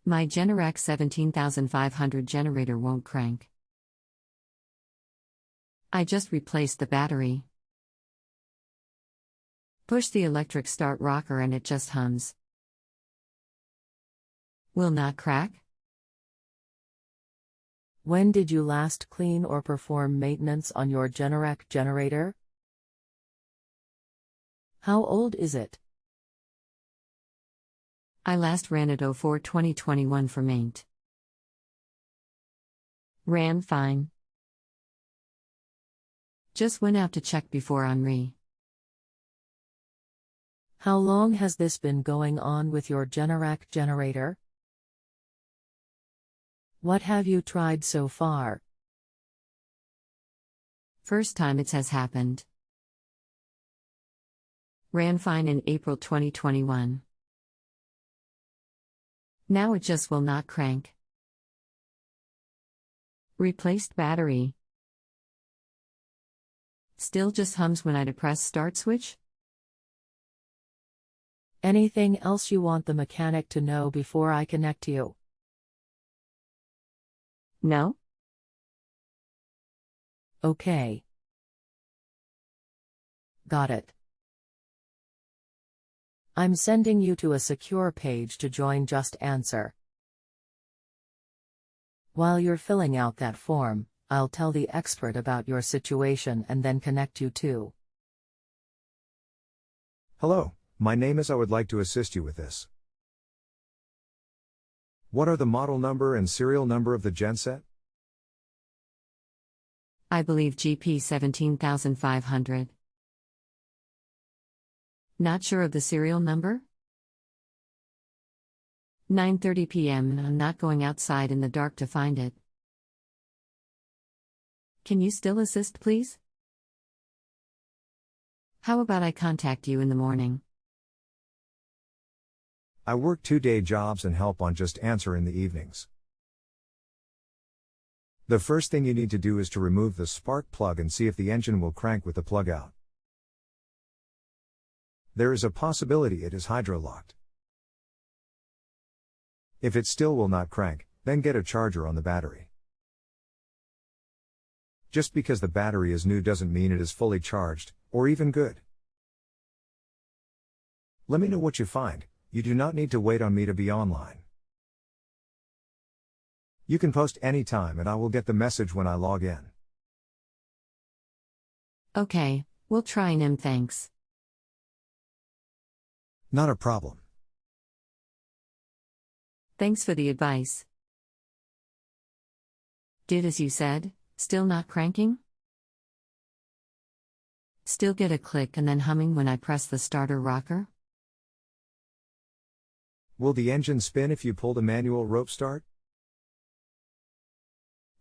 My Generac 17500 generator won't crank. I just replaced the battery. Push the electric start rocker and it just hums. Will not crack? When did you last clean or perform maintenance on your Generac generator? How old is it? I last ran it 04/2021 for maint. Ran fine. Just went out to check before henri. How long has this been going on with your Generac generator? What have you tried so far? First time it has happened. Ran fine in April 2021. Now it just will not crank. Replaced battery. Still just hums when I depress start switch? Anything else you want the mechanic to know before I connect you? No? Okay. Got it. I'm sending you to a secure page to join JustAnswer. While you're filling out that form, I'll tell the expert about your situation and then connect you to. Hello, my name is. I would like to assist you with this. What are the model number and serial number of the genset? I believe GP 17500. Not sure of the serial number? 9:30 p.m. and I'm not going outside in the dark to find it. Can you still assist, please? How about I contact you in the morning? I work 2-day jobs and help on JustAnswer in the evenings. The first thing you need to do is to remove the spark plug and see if the engine will crank with the plug out. There is a possibility it is hydro-locked. If it still will not crank, then get a charger on the battery. Just because the battery is new doesn't mean it is fully charged, or even good. Let me know what you find. You do not need to wait on me to be online. You can post anytime and I will get the message when I log in. Okay, we'll try Nim, thanks. Not a problem. Thanks for the advice. Did as you said, still not cranking? Still get a click and then humming when I press the starter rocker? Will the engine spin if you pull the manual rope start?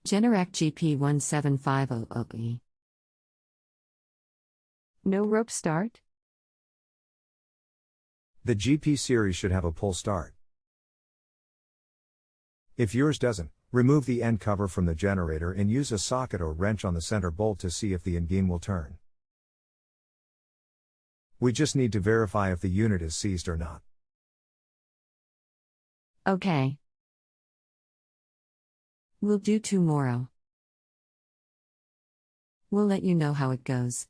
Generac GP 17500E. No rope start? The GP series should have a pull start. If yours doesn't, remove the end cover from the generator and use a socket or wrench on the center bolt to see if the engine will turn. We just need to verify if the unit is seized or not. Okay. We'll do tomorrow. We'll let you know how it goes.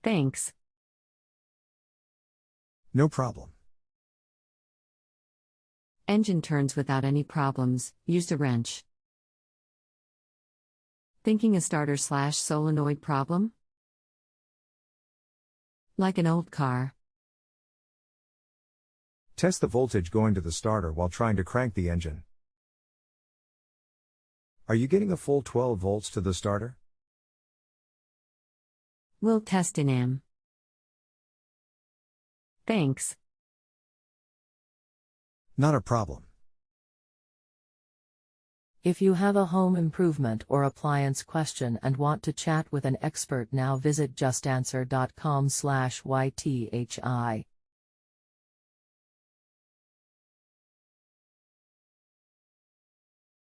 Thanks. No problem. Engine turns without any problems, used a wrench. Thinking a starter/solenoid problem? Like an old car. Test the voltage going to the starter while trying to crank the engine. Are you getting a full 12 volts to the starter? We'll test in AM. Thanks. Not a problem. If you have a home improvement or appliance question and want to chat with an expert now, visit justanswer.com/ythi.